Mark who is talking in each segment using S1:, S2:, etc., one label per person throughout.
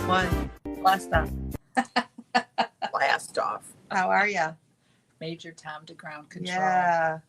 S1: One. Blast off.
S2: Blast off.
S1: How are you?
S3: Major Tom to ground control.
S1: Yeah.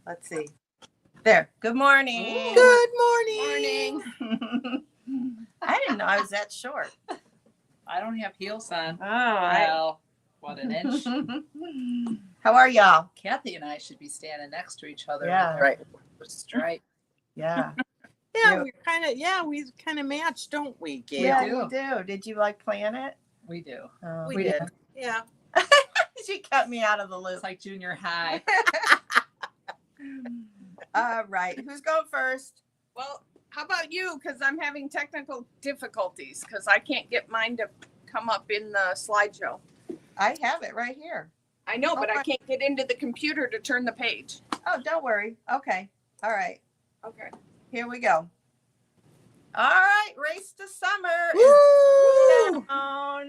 S1: Let's see. There. Good morning.
S2: Good morning.
S1: I didn't know I was that short.
S3: I don't have heels on.
S1: Oh,
S3: Well, what an inch.
S1: How are y'all?
S3: Kathy and I should be standing next to each other.
S1: Yeah.
S3: With
S2: Right.
S3: our stripe.
S1: Yeah.
S2: Yeah, we kind of match, don't we, Gail?
S1: Yeah,
S3: do.
S1: you do. Did you plan it?
S3: We do.
S1: Oh.
S2: We
S3: We
S2: did.
S3: did.
S2: Yeah.
S1: She cut me out of the loop.
S3: It's like junior high.
S1: All right. Who's going first?
S4: Well, how about you? Because I'm having technical difficulties because I can't get mine to come up in the slideshow.
S1: I have it right here.
S4: I know, but I
S1: Okay.
S4: can't get into the computer to turn the page.
S1: Oh, don't worry. Okay. All right.
S4: Okay.
S1: Here we go. All right. Race to Summer
S2: Woo!
S1: is on.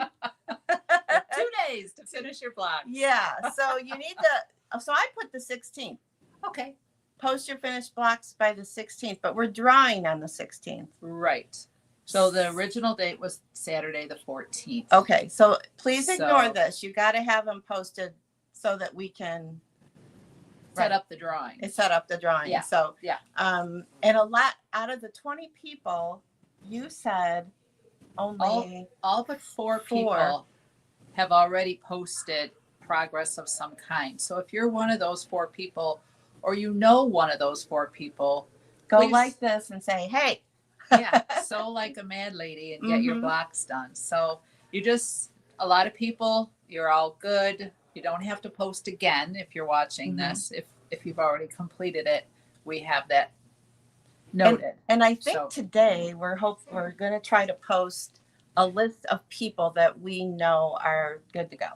S3: 2 days to finish your block.
S1: Yeah. So you need to. So I put the 16th.
S3: Okay.
S1: Post your finished blocks by the 16th, but we're drawing on the 16th.
S3: Right. So the original date was Saturday the 14th.
S1: Okay. So please ignore
S3: So-
S1: this. You got to have them posted so that we can
S3: Set up the drawing.
S1: set up the drawing.
S3: Yeah.
S1: So
S3: Yeah.
S1: and a lot out of the 20 people, you said only
S3: All but four people have already posted progress of some kind. So if you're one of those 4 people, or you know one of those 4 people,
S1: go
S3: please-
S1: like this and say, hey.
S3: yeah, so like a mad lady and get your
S1: Mhm.
S3: blocks done. So you just, a lot of people, you're all good. You don't have to post again if you're watching
S1: Mhm.
S3: this. If you've already completed it, we have that noted.
S1: And I think
S3: So-
S1: today we're going to try to post a list of people that we know are good to go.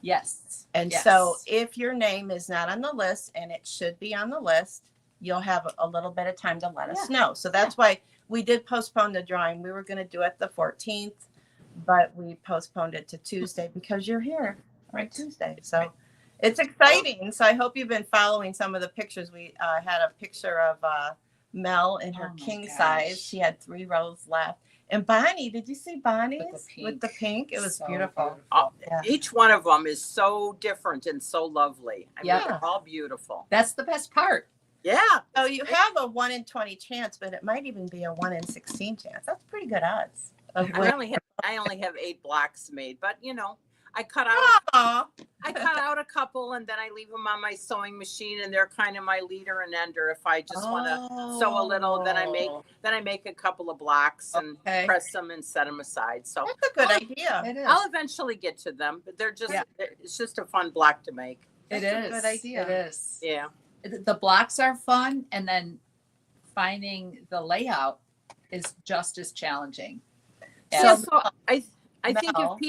S3: Yes.
S1: And
S3: yes.
S1: so if your name is not on the list, and it should be on the list, you'll have a little bit of time to let us know. So that's why we did postpone the drawing. We were going to do it the 14th, but we postponed it to Tuesday because you're here on Tuesday. So it's exciting. So I hope you've been following some of the pictures. We had a picture of Mel in her
S3: Oh my
S1: king
S3: gosh.
S1: size. She had 3 rows left. And Bonnie, did you see Bonnie's
S3: With the pink.
S1: It was
S3: So
S1: beautiful.
S2: Oh,
S1: Yeah.
S2: Each one of them is so different and so lovely. I mean,
S3: Yeah.
S2: they're all beautiful.
S3: That's the best part.
S2: Yeah.
S1: So you have a 1 in 20 chance, but it might even be a 1 in 16 chance. That's pretty good odds. Of
S2: I only have 8 blocks made, but I cut
S1: Aw.
S2: out a couple and then I leave them on my sewing machine, and they're kind of my leader and ender. If I just want to sew a little, then I make a couple of blocks and
S3: Okay.
S2: press them and set them aside. So
S1: That's a good idea.
S3: It is.
S2: I'll eventually get to them, but it's just a fun block to make.
S3: It
S1: That's a
S3: is.
S1: good idea.
S3: It is.
S2: Yeah.
S3: The blocks are fun, and then finding the layout is just as challenging.
S2: Yeah,
S1: So,
S2: so I think
S1: Mel.
S2: if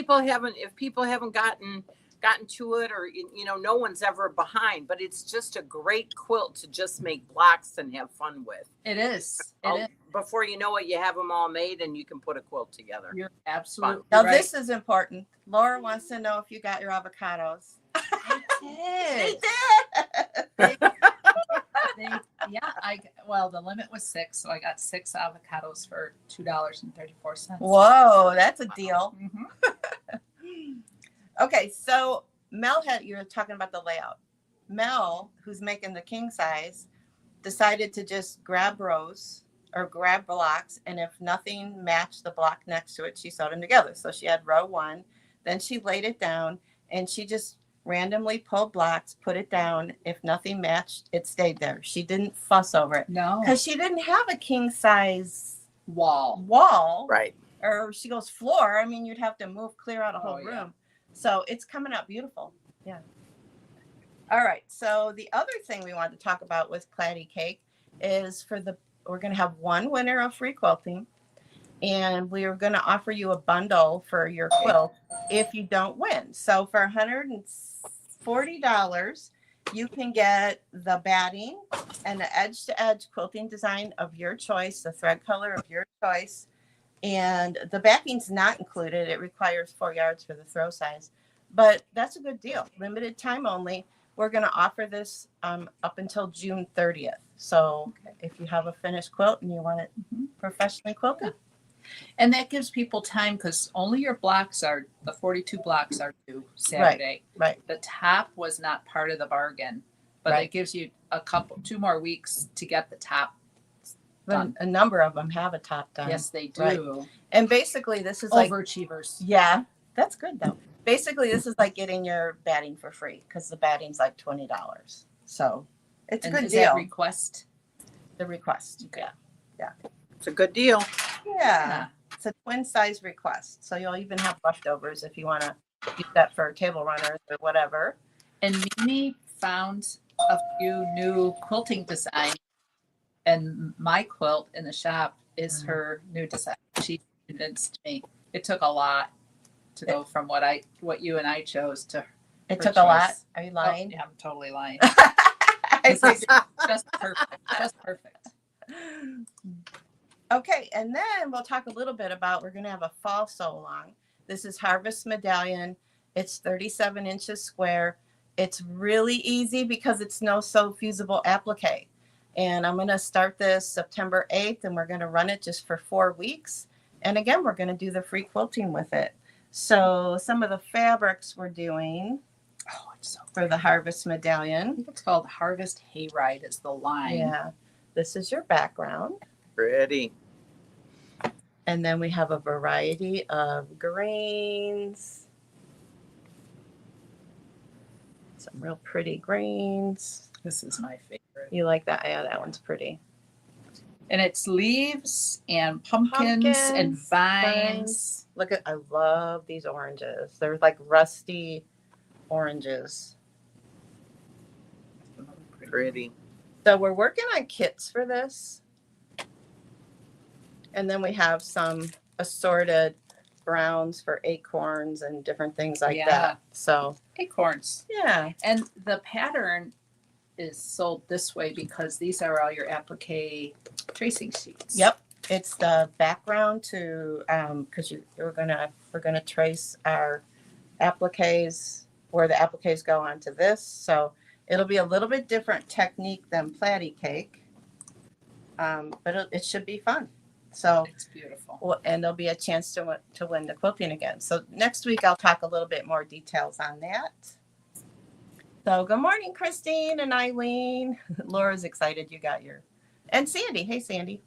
S2: people haven't gotten to it, or no one's ever behind, but it's just a great quilt to just make blocks and have fun with.
S3: It is.
S2: Before you know it, you have them all made and you can put a quilt together.
S3: You're absolutely
S1: Now
S3: right.
S1: this is important. Laura wants to know if you got your avocados.
S3: It
S1: She
S3: is.
S1: did.
S3: The limit was 6, so I got 6 avocados for $2.34.
S1: Whoa, that's a deal.
S3: Mhm.
S1: Okay, so Mel you were talking about the layout. Mel, who's making the king size, decided to just grab rows or grab blocks, and if nothing matched the block next to it, she sewed them together. So she had row 1, then she laid it down, and she just randomly pulled blocks, put it down. If nothing matched, it stayed there. She didn't fuss over it
S3: No.
S1: because she didn't have a king size
S3: Wall.
S2: Right.
S1: or she goes floor. I mean, you'd have to move clear out a whole
S3: Oh,
S1: room.
S3: yeah.
S1: So it's coming out beautiful. Yeah. All right. So the other thing we wanted to talk about with Claddy Cake is we're going to have one winner of free quilting, and we are going to offer you a bundle for your quilt if you don't win. So for $140, you can get the batting and the edge-to-edge quilting design of your choice, the thread color of your choice. And the backing's not included. It requires 4 yards for the throw size. But that's a good deal. Limited time only. we're going to offer this up until June 30th. So if you have a finished quilt and you want it professionally quilted.
S3: And that gives people time because only your blocks are, the 42 blocks are due Saturday.
S1: Right.
S3: The top was not part of the bargain, but
S1: Right.
S3: it gives you 2 more weeks to get the top done.
S1: A number of them have a top done.
S3: Yes, they do.
S1: Right. And basically this is like,
S3: Overachievers.
S1: yeah, that's good though. Basically this is like getting your batting for free because the batting's like $20. So it's a
S3: And
S1: good
S3: is
S1: deal.
S3: that request?
S1: The request.
S3: Okay.
S2: It's a good deal.
S1: Yeah. It's a twin size request. So you'll even have leftovers if you want to use that for table runners or whatever.
S3: And Mimi found a few new quilting designs, and my quilt in the shop is her new design. She convinced me. It took a lot to go from what you and I chose to.
S1: It
S3: her
S1: took a lot.
S3: choice.
S1: Are you
S3: Oh,
S1: lying?
S3: yeah, I'm totally lying.
S1: I think-
S3: Just perfect. Just perfect.
S1: Okay, and then we'll talk a little bit about, we're going to have a fall sew along. This is Harvest Medallion. It's 37 inches square. It's really easy because it's no sew fusible applique. And I'm going to start this September 8th, and we're going to run it just for 4 weeks. And again, we're going to do the free quilting with it. So some of the fabrics we're doing
S3: Oh, it's so.
S1: for the Harvest
S3: I
S1: Medallion.
S3: think it's called Harvest Hayride is the line.
S1: Yeah, this is your background.
S2: Pretty.
S1: And then we have a variety of greens. Some real pretty greens.
S3: This is my favorite.
S1: You like that? Yeah, that one's pretty.
S3: And it's leaves and pumpkins and
S1: Pumpkins,
S3: vines.
S1: Look at, I love these oranges. They're like rusty oranges.
S2: Pretty.
S1: So we're working on kits for this. And then we have some assorted browns for acorns and different things like
S3: Yeah.
S1: that. So
S3: Acorns.
S1: yeah.
S3: And the pattern is sold this way because these are all your applique tracing sheets.
S1: Yep, it's the background to because we're gonna trace our appliques where the appliques go onto this. So it'll be a little bit different technique than platy cake, but it should be fun. So
S3: It's beautiful.
S1: and there'll be a chance to win the quilting again. So next week I'll talk a little bit more details on that. So good morning, Christine and Eileen. Laura's excited you got your, and Sandy. Hey, Sandy.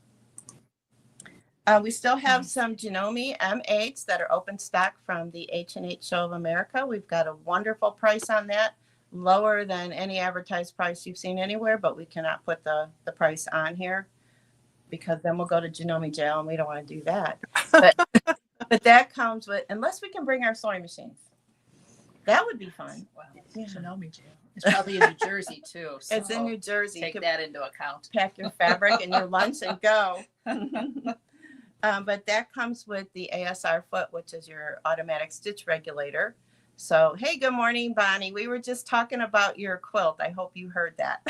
S1: We still have some Janome M8s that are open stock from the H&H Show of America. We've got a wonderful price on that, lower than any advertised price you've seen anywhere, but we cannot put the price on here because then we'll go to Janome jail and we don't want to do that. But that comes with, unless we can bring our sewing machines. That would be fun.
S3: Wow.
S1: Yeah.
S3: Janome jail. It's probably in New Jersey too. So
S1: It's in New Jersey. You
S3: take
S1: could
S3: that into account.
S1: pack your fabric and your lunch and go. But that comes with the ASR foot, which is your automatic stitch regulator. So, hey, good morning, Bonnie. We were just talking about your quilt. I hope you heard that.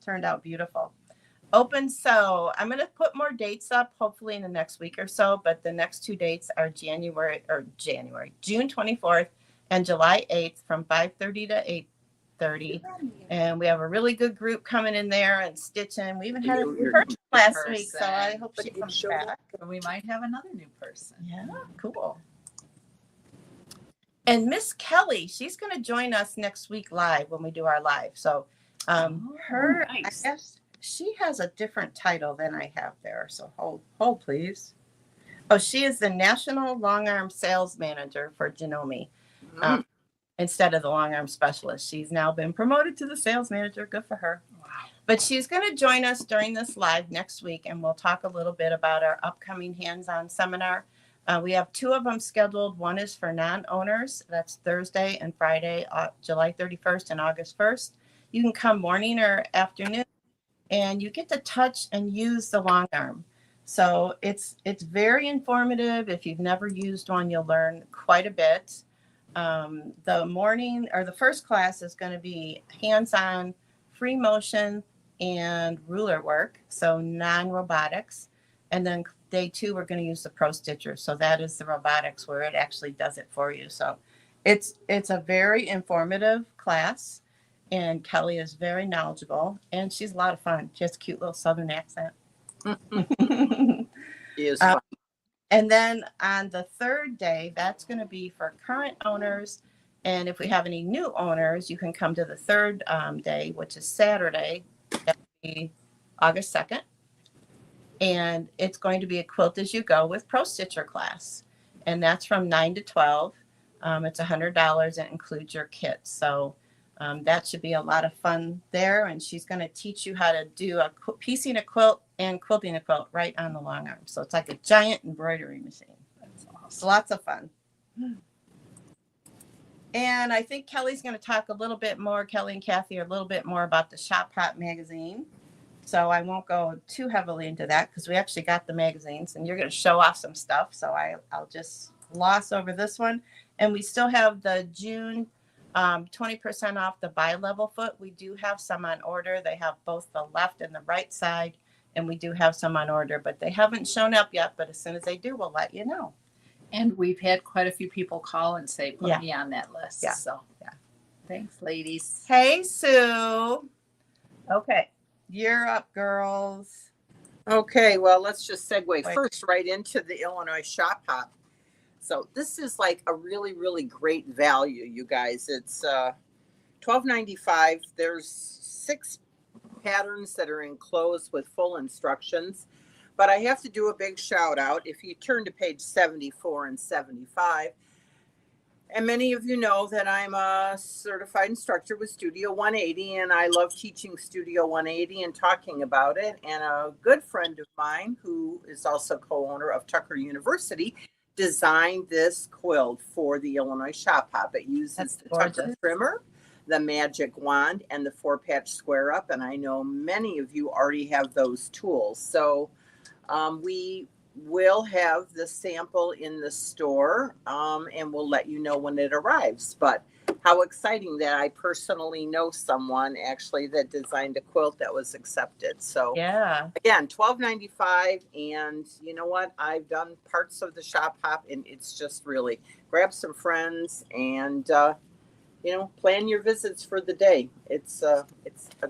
S1: Turned out beautiful. Open sew. I'm going to put more dates up, hopefully in the next week or so. But the next 2 dates are June 24th and July 8th from 5:30 to 8:30. And we have a really good group coming in there and stitching. We even had a new person last week, so I hope she comes back.
S3: We might have another new person.
S1: Yeah, cool. And Miss Kelly, she's going to join us next week live when we do our live. So her,
S4: nice.
S1: I guess she has a different title than I have there. So hold please. Oh, she is the National Long Arm Sales Manager for Janome. Instead of the long arm specialist. She's now been promoted to the sales manager. Good for her.
S3: Wow.
S1: But she's going to join us during this live next week, and we'll talk a little bit about our upcoming hands-on seminar. We have 2 of them scheduled. One is for non-owners. That's Thursday and Friday, July 31st and August 1st. You can come morning or afternoon, and you get to touch and use the long arm. So it's very informative. If you've never used one, you'll learn quite a bit. The morning or the first class is going to be hands-on free motion and ruler work, so non-robotics. And then day 2, we're going to use the Pro Stitcher. So that is the robotics where it actually does it for you. So It's a very informative class, and Kelly is very knowledgeable, and she's a lot of fun. She has a cute little Southern accent.
S2: Is
S1: Um,
S2: fun.
S1: And then on the third day, that's going to be for current owners. And if we have any new owners, you can come to the third day, which is Saturday. That will be August 2nd. And it's going to be a quilt as you go with Pro Stitcher class. And that's from 9 to 12. It's $100 and includes your kit. So that should be a lot of fun there. And she's going to teach you how to do piecing a quilt and quilting a quilt right on the long arm. So it's like a giant embroidery machine.
S3: That's
S1: It's
S3: awesome.
S1: lots of fun. And I think Kelly's going to talk a little bit more, Kelly and Kathy, a little bit more about the Shop Hop magazine. So I won't go too heavily into that because we actually got the magazines and you're going to show off some stuff. So I'll just gloss over this one. And we still have the June 20% off the bi-level foot. We do have some on order. They have both the left and the right side. And we do have some on order, but they haven't shown up yet. But as soon as they do, we'll let you know.
S3: And we've had quite a few people call and say, put
S1: Yeah.
S3: me on that list.
S1: Yeah.
S3: So, yeah. Thanks, ladies.
S1: Hey, Sue. Okay, you're up, girls.
S2: Okay, well, let's just segue
S1: Wait.
S2: first right into the Illinois Shop Hop. So this is like a really, really great value, you guys. It's $12.95. There's 6 patterns that are enclosed with full instructions. But I have to do a big shout out. If you turn to page 74 and 75, and many of you know that I'm a certified instructor with Studio 180, and I love teaching Studio 180 and talking about it. And a good friend of mine, who is also co-owner of Tucker University, designed this quilt for the Illinois Shop Hop. It uses
S1: That's
S2: the Tucker
S1: gorgeous.
S2: trimmer, the magic wand, and the 4-patch square up. And I know many of you already have those tools. So we will have the sample in the store and we'll let you know when it arrives. But how exciting that I personally know someone actually that designed a quilt that was accepted. So
S1: Yeah.
S2: again, $12.95. And you know what? I've done parts of the Shop Hop and it's just really grab some friends and plan your visits for the day. It's a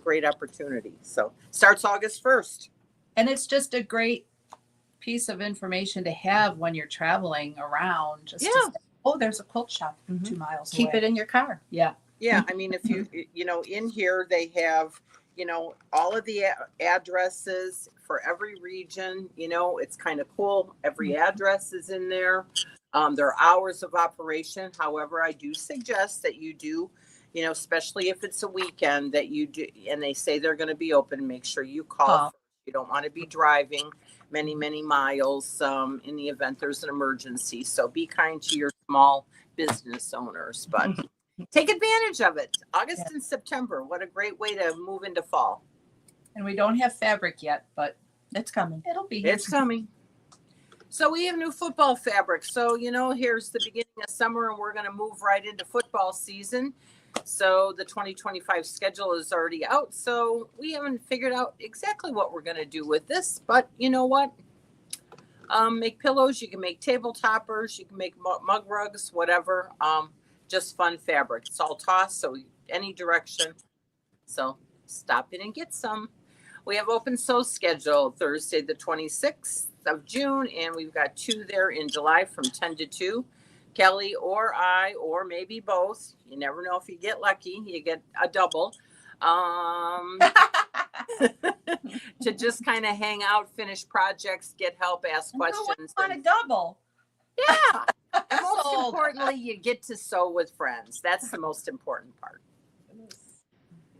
S2: great opportunity. So starts August 1st.
S3: And it's just a great piece of information to have when you're traveling around. Just to say, oh, there's a quilt shop
S1: Mhm.
S3: 2 miles
S1: Keep
S3: away.
S1: it in your car.
S3: Yeah.
S2: Yeah, I mean, if you in here they have, all of the addresses for every region. It's kind of cool. Every address is in there. There are hours of operation. However, I do suggest that you do, especially if it's a weekend, that you do, and they say they're going to be open, make sure you call. First. You don't want to be driving many, many miles in the event there's an emergency. So be kind to your small business owners, but take advantage of it. August and September. What a great way to move into fall.
S3: And we don't have fabric yet, but
S1: It's coming.
S3: it'll be here.
S2: It's coming. So we have new football fabric. So, here's the beginning of summer and we're going to move right into football season. So the 2025 schedule is already out. So we haven't figured out exactly what we're going to do with this, but you know what? Make pillows. You can make table toppers. You can make mug rugs, whatever. Just fun fabric. It's all tossed. So any direction. So stop in and get some. We have open sew schedule Thursday, the 26th of June. And we've got 2 there in July from 10 to 2. Kelly or I, or maybe both. You never know if you get lucky. You get a double. To just kind of hang out, finish projects, get help, ask questions.
S1: On a double.
S2: Yeah. And most
S1: Sold.
S2: importantly, you get to sew with friends. That's the most important part.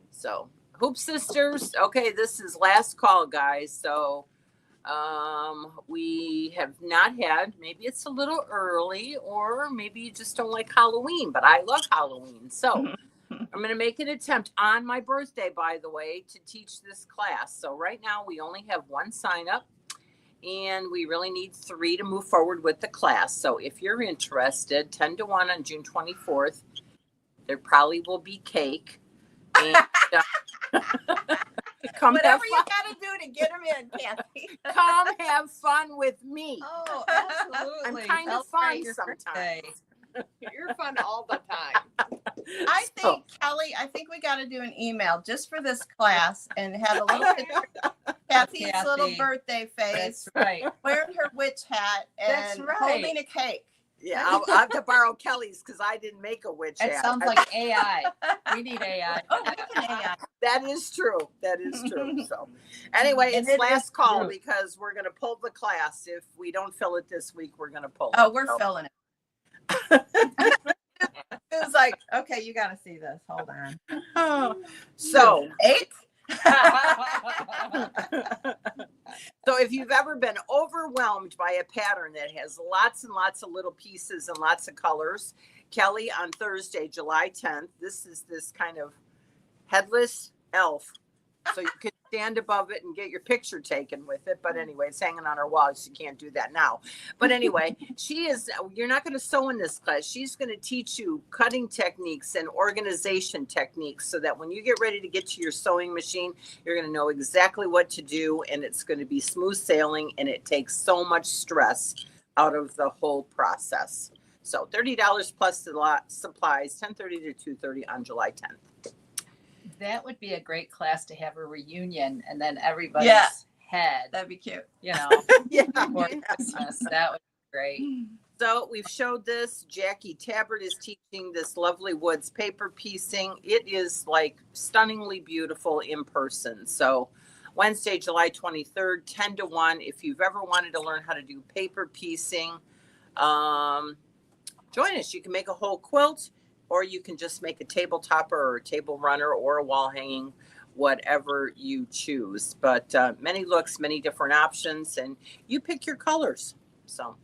S2: So, Hoop Sisters. Okay, this is last call, guys. So, we have not had, maybe it's a little early or maybe you just don't like Halloween, but I love Halloween. So I'm going to make an attempt on my birthday, by the way, to teach this class. So right now we only have 1 sign up and we really need 3 to move forward with the class. So if you're interested, 10 to 1 on June 24th, there probably will be cake. And, come
S1: Whatever you
S2: have
S1: got to do to get them in, Kathy.
S2: come have fun with me.
S3: Oh, absolutely.
S2: I'm kind of fun
S3: Celebrate your
S2: sometimes.
S3: birthday.
S4: You're fun all the time.
S1: I
S2: So-
S1: think, Kelly, I think we got to do an email just for this class and have a little picture of Kathy's little
S3: Kathy.
S1: birthday face,
S3: That's right.
S1: wearing her witch hat,
S3: That's
S1: and
S3: right.
S1: holding a cake.
S2: Yeah, I'll have to borrow Kelly's because I didn't make a witch
S3: It
S2: hat.
S3: sounds like AI. We need AI.
S1: Oh, we can AI.
S2: That is true. That is true. So, anyway,
S3: And
S2: it's
S3: it
S2: last
S3: is
S2: call
S3: true.
S2: because we're going to pull the class. If we don't fill it this week, we're going to pull
S1: Oh,
S2: it.
S1: we're
S2: So-
S1: filling it. It was like, okay, you got to see this. Hold on.
S2: So,
S1: 8?
S2: so if you've ever been overwhelmed by a pattern that has lots and lots of little pieces and lots of colors, Kelly on Thursday, July 10th, this is this kind of headless elf. So you could stand above it and get your picture taken with it. But anyway, it's hanging on our wall, so you can't do that now. But anyway, you're not going to sew in this class. She's going to teach you cutting techniques and organization techniques so that when you get ready to get to your sewing machine, you're going to know exactly what to do. And it's going to be smooth sailing. And it takes so much stress out of the whole process. So $30 plus the lot supplies, 10:30 to 2:30 on July 10th.
S3: That would be a great class to have a reunion and then everybody's
S1: Yeah.
S3: head,
S1: That'd be cute.
S3: you know,
S2: Yeah.
S3: for Christmas. That would be great.
S2: So we've showed this. Jackie Tabbert is teaching this Lovely Woods paper piecing. It is like stunningly beautiful in person. So Wednesday, July 23rd, 10 to 1. If you've ever wanted to learn how to do paper piecing, join us. You can make a whole quilt, or you can just make a table topper or a table runner or a wall hanging, whatever you choose. But many looks, many different options, and you pick your colors. So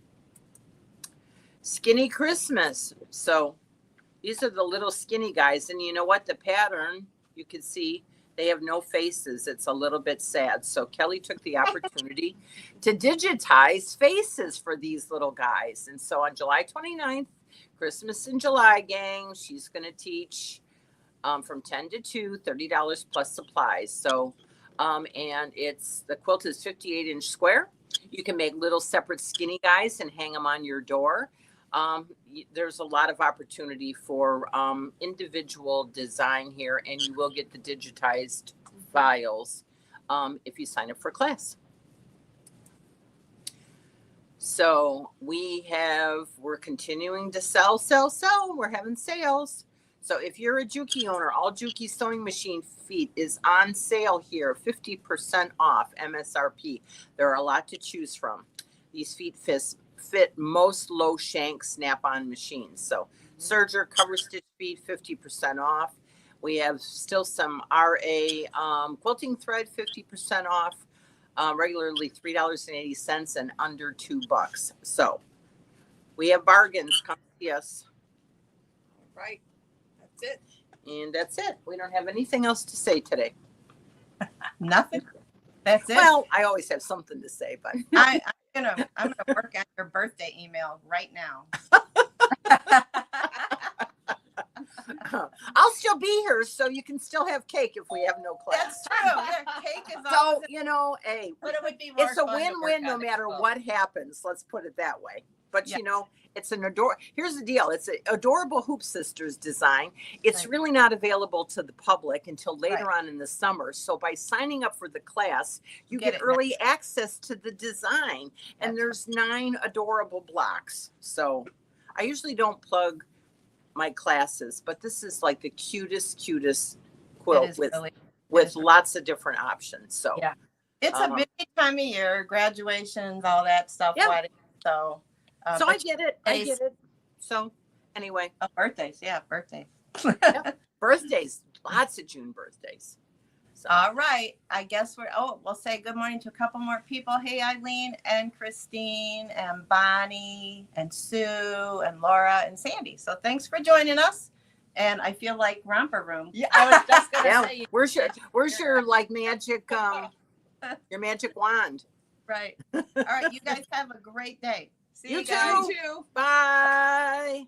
S2: Skinny Christmas. So these are the little skinny guys. And you know what? The pattern, you can see they have no faces. It's a little bit sad. So Kelly took the opportunity to digitize faces for these little guys. And so on July 29th, Christmas in July, gang, she's going to teach from 10 to 2, $30 plus supplies. So, and the quilt is 58-inch square. You can make little separate skinny guys and hang them on your door. There's a lot of opportunity for individual design here, and you will get the digitized files if you sign up for class. So we're continuing to sell. We're having sales. So if you're a Juki owner, all Juki sewing machine feet is on sale here, 50% off MSRP. There are a lot to choose from. These feet fit most low shank snap-on machines. So serger, cover stitch feet, 50% off. We have still some RA quilting thread, 50% off. Regularly $3.80 and under $2. So we have bargains. Come see us.
S4: Right. That's it.
S2: And that's it. We don't have anything else to say today.
S1: Nothing. That's it.
S2: Well, I always have something to say, but
S1: I'm gonna work on your birthday email right now.
S2: I'll still be here, so you can still have cake if we have no class.
S1: That's true. Yeah, cake is
S2: So,
S1: always,
S2: hey,
S1: but it would be more
S2: it's a
S1: fun to work
S2: win-win no
S1: on it.
S2: matter
S1: Well,
S2: what happens. Let's put it that way. But
S1: Yeah.
S2: it's here's the deal. It's an adorable Hoop Sisters design. It's
S1: Right.
S2: really not available to the public until later
S1: Right.
S2: on in the summer. So by signing up for the class, you
S1: Get
S2: get
S1: it
S2: early access to the design. And
S1: That's
S2: there's 9 adorable blocks. So I usually don't plug my classes, but this is like the cutest
S1: it
S2: quilt
S1: is
S2: with
S1: really,
S2: with
S1: is.
S2: lots of different options. So
S3: Yeah.
S1: it's a
S2: Um,
S1: busy time of year, graduations, all that stuff.
S2: Yeah.
S1: Weddings, so
S2: so I
S1: but
S2: get it. I
S1: Days.
S2: get it. So anyway,
S1: birthdays, yeah, birthdays.
S2: birthdays, lots of June birthdays. So
S1: All right. I guess we'll say good morning to a couple more people. Hey, Eileen and Christine and Bonnie and Sue and Laura and Sandy. So thanks for joining us. And I feel like romper room.
S3: Yeah, I was just gonna
S2: yeah,
S3: say.
S2: where's your like magic your magic wand?
S1: Right. All right. You guys have a great day. See
S2: You
S1: you guys.
S2: too.
S4: You too.
S2: Bye.